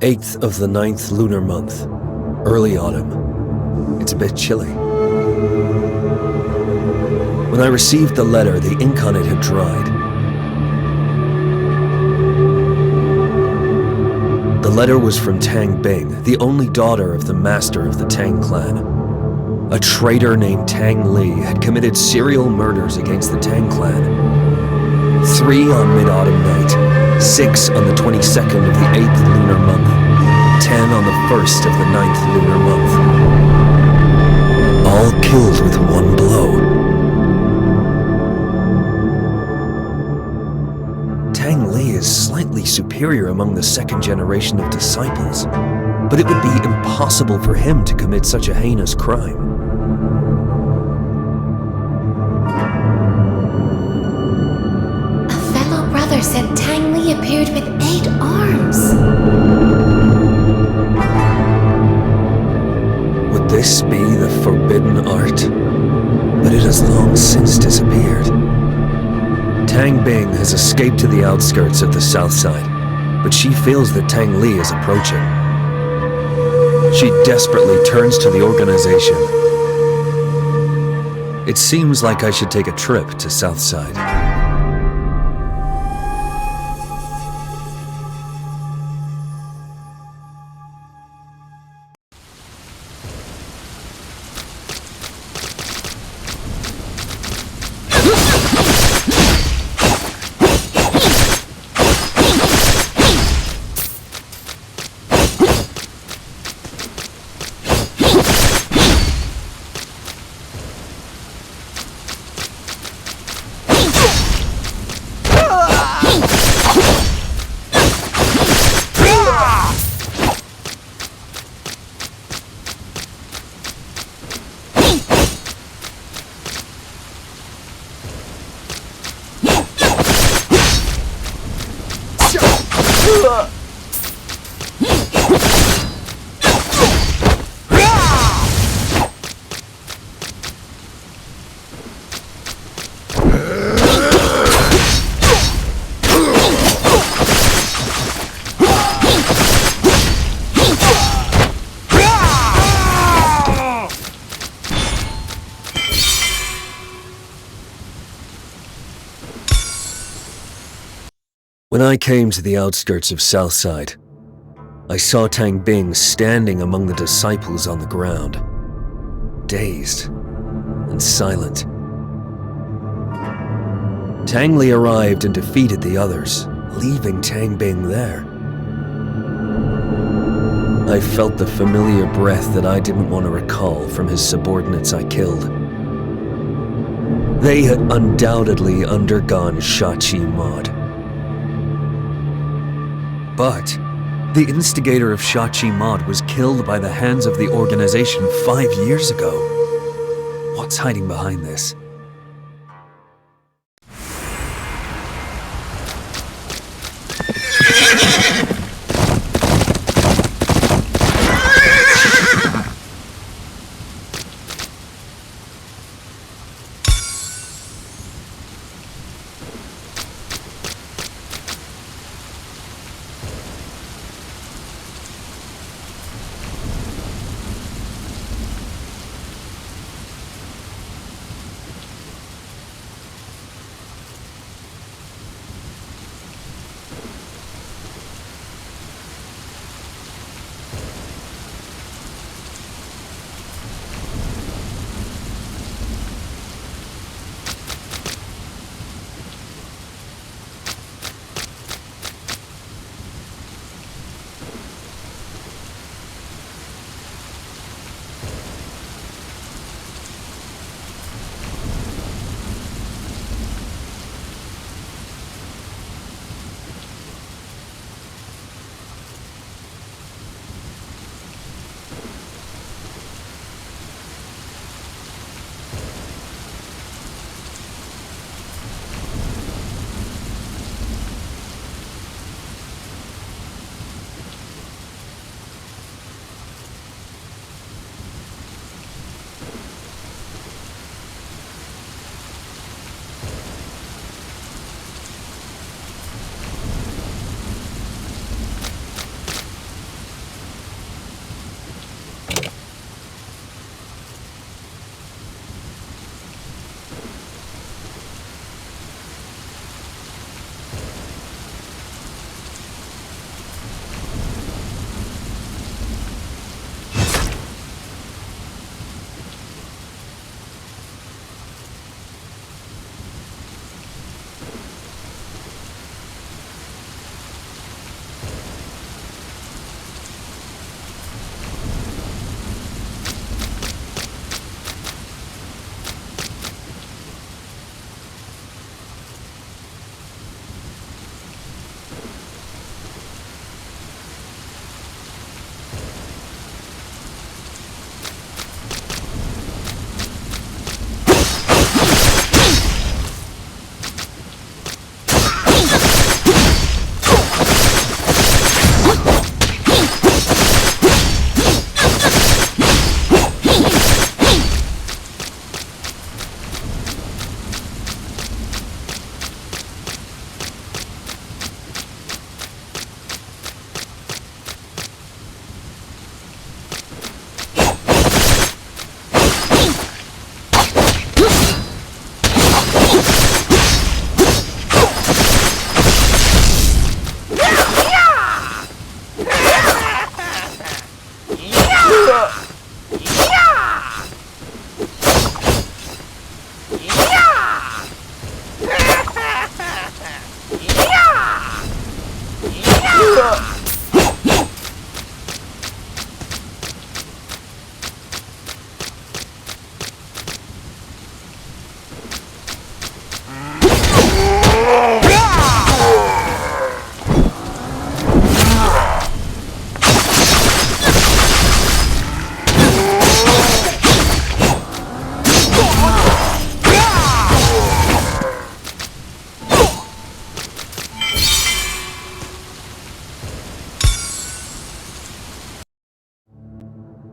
8th of the 9th lunar month, early autumn. It's a bit chilly. When I received the letter, the ink on it had dried. The letter was from Tang Bing, the only daughter of the master of the Tang clan. A traitor named Tang Li had committed serial murders against the Tang clan. 3 on Mid-Autumn Night, 6 on the 22nd of the 8th lunar month, 10 on the 1st of the 9th lunar month. All killed with one blow. Tang Li is slightly superior among the second generation of disciples, but it would be impossible for him to commit such a heinous crime. Said Tang Li appeared with 8 arms. Would this be the forbidden art? But it has long since disappeared. Tang Bing has escaped to the outskirts of the south side, but she feels that Tang Li is approaching. She desperately turns to the organization. It seems like I should take a trip to Southside. When I came to the outskirts of Southside, I saw Tang Bing standing among the disciples on the ground, dazed and silent. Tang Li arrived and defeated the others, leaving Tang Bing there. I felt the familiar breath that I didn't want to recall from his subordinates I killed. They had undoubtedly undergone Shachi Mod. But the instigator of Shachi Mod was killed by the hands of the organization 5 years ago. What's hiding behind this?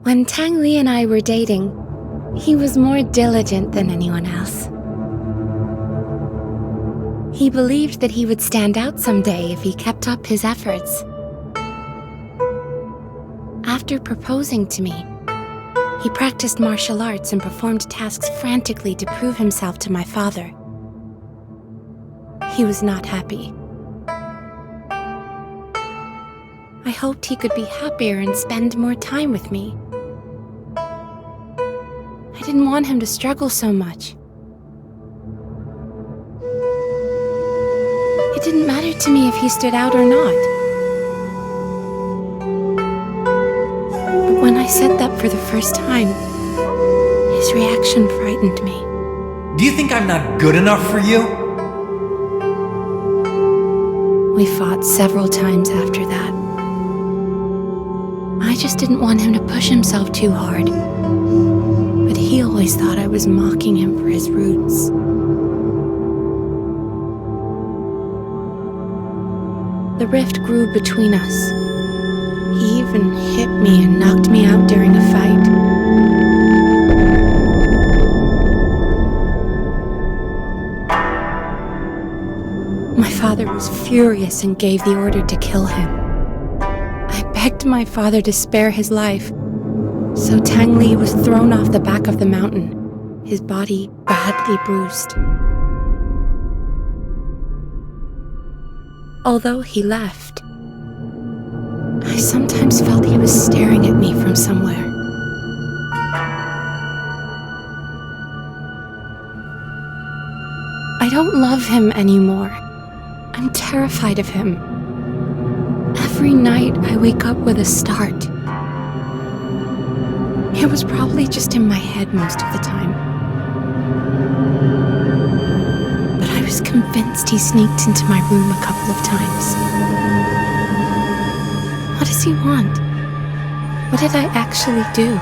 When Tang Li and I were dating, he was more diligent than anyone else. He believed that he would stand out someday if he kept up his efforts. After proposing to me, he practiced martial arts and performed tasks frantically to prove himself to my father. He was not happy. I hoped he could be happier and spend more time with me. I didn't want him to struggle so much. It didn't matter to me if he stood out or not. But when I said that for the first time, his reaction frightened me. Do you think I'm not good enough for you? We fought several times after that. I just didn't want him to push himself too hard. But he always thought I was mocking him for his roots. The rift grew between us. He even hit me and knocked me out during a fight. My father was furious and gave the order to kill him. I begged my father to spare his life, so Tang Li was thrown off the back of the mountain, his body badly bruised. Although he left, I sometimes felt he was staring at me from somewhere. I don't love him anymore. I'm terrified of him. Every night I wake up with a start. It was probably just in my head most of the time. But I was convinced he sneaked into my room a couple of times. What does he want? What did I actually do?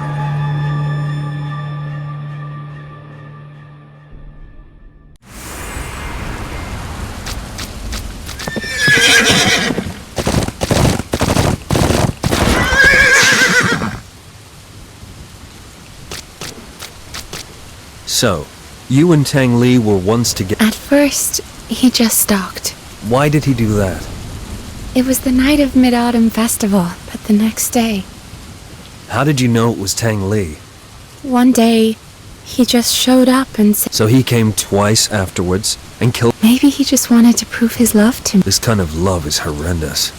So, you and Tang Li were once together. At first, he just stalked. Why did he do that? It was the night of Mid-Autumn Festival, but the next day. How did you know it was Tang Li? One day, he just showed up and said... So he came twice afterwards and killed... Maybe he just wanted to prove his love to me. This kind of love is horrendous.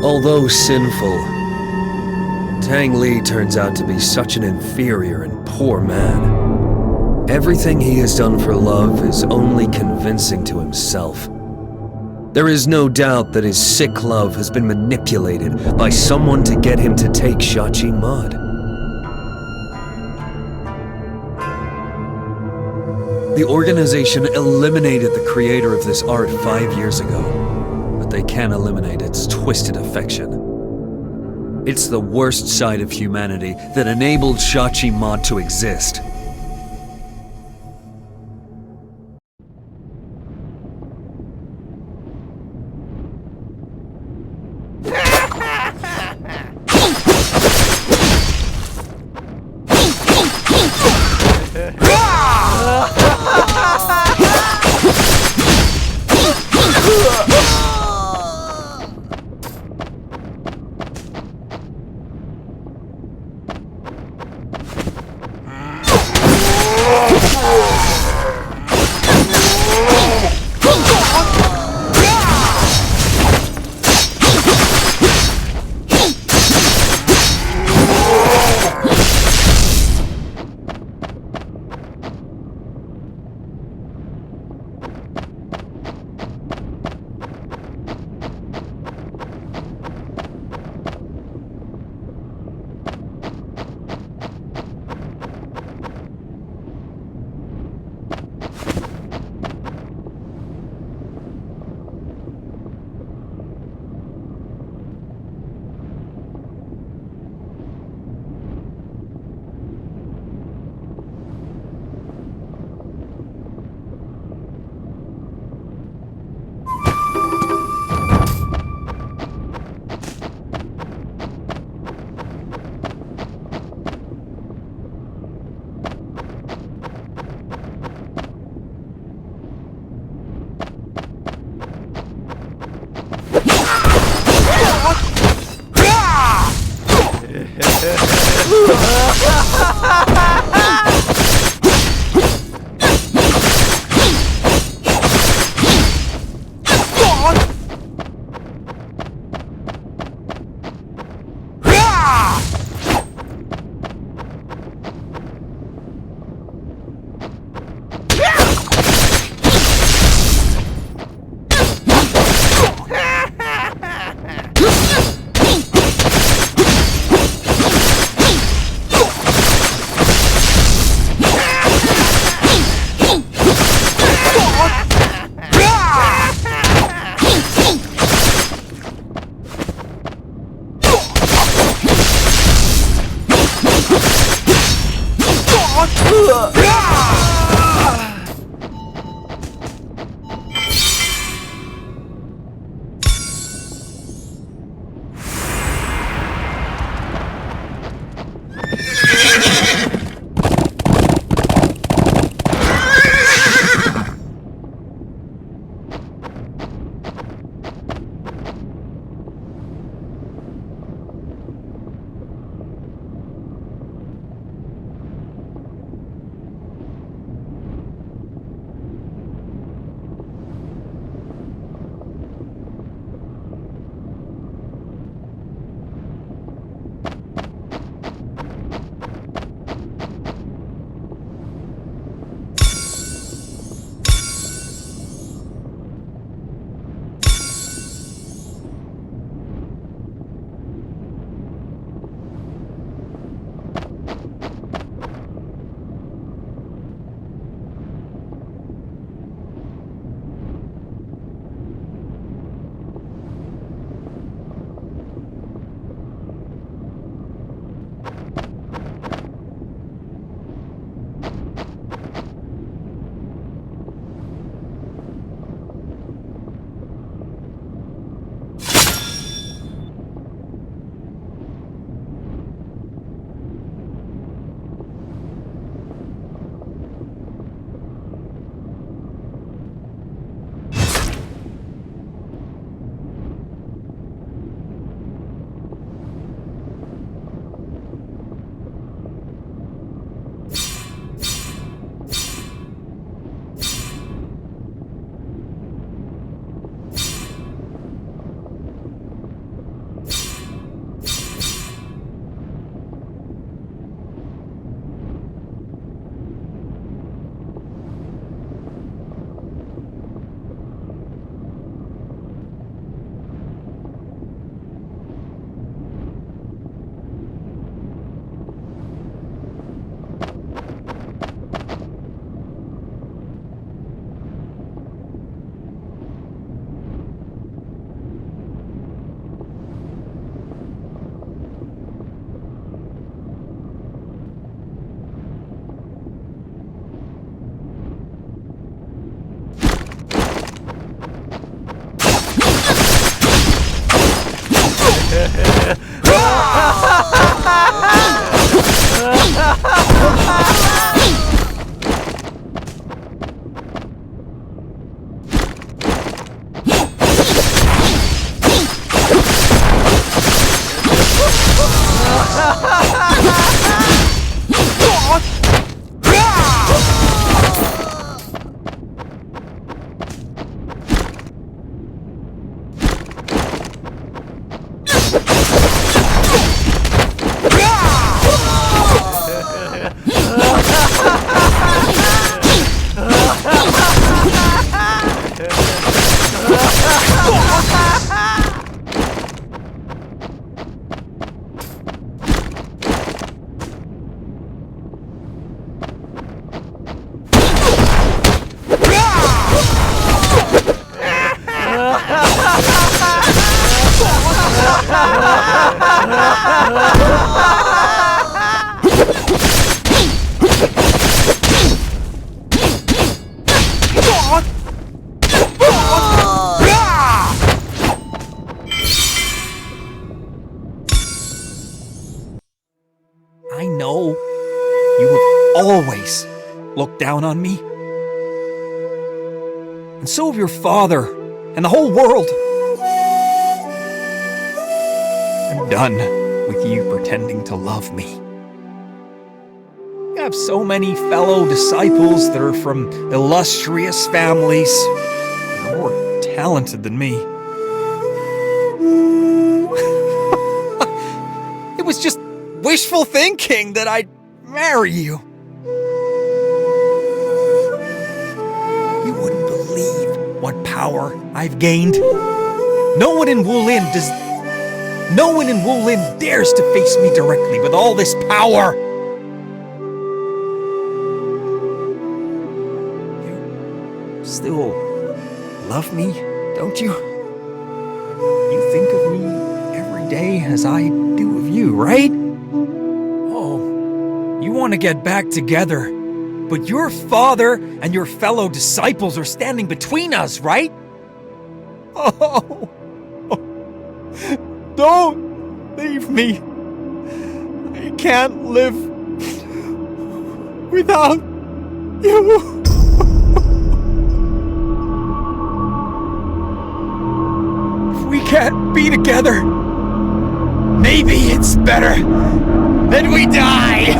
Although sinful, Tang Li turns out to be such an inferior and poor man. Everything he has done for love is only convincing to himself. There is no doubt that his sick love has been manipulated by someone to get him to take Shachi Mud. The organization eliminated the creator of this art 5 years ago, but they can't eliminate its twisted affection. It's the worst side of humanity that enabled Shachi Mud to exist. I know you have always looked down on me. And so have your father and the whole world. I'm done with you pretending to love me. You have so many fellow disciples that are from illustrious families and are more talented than me. It was just wishful thinking that I'd marry you. You wouldn't believe what power I've gained. No one in Wulin dares to face me directly with all this power. You still love me, don't you? You think of me every day as I do of you, right? You want to get back together, but your father and your fellow disciples are standing between us, right? Oh, don't leave me. I can't live without you. If we can't be together, maybe it's better that we die!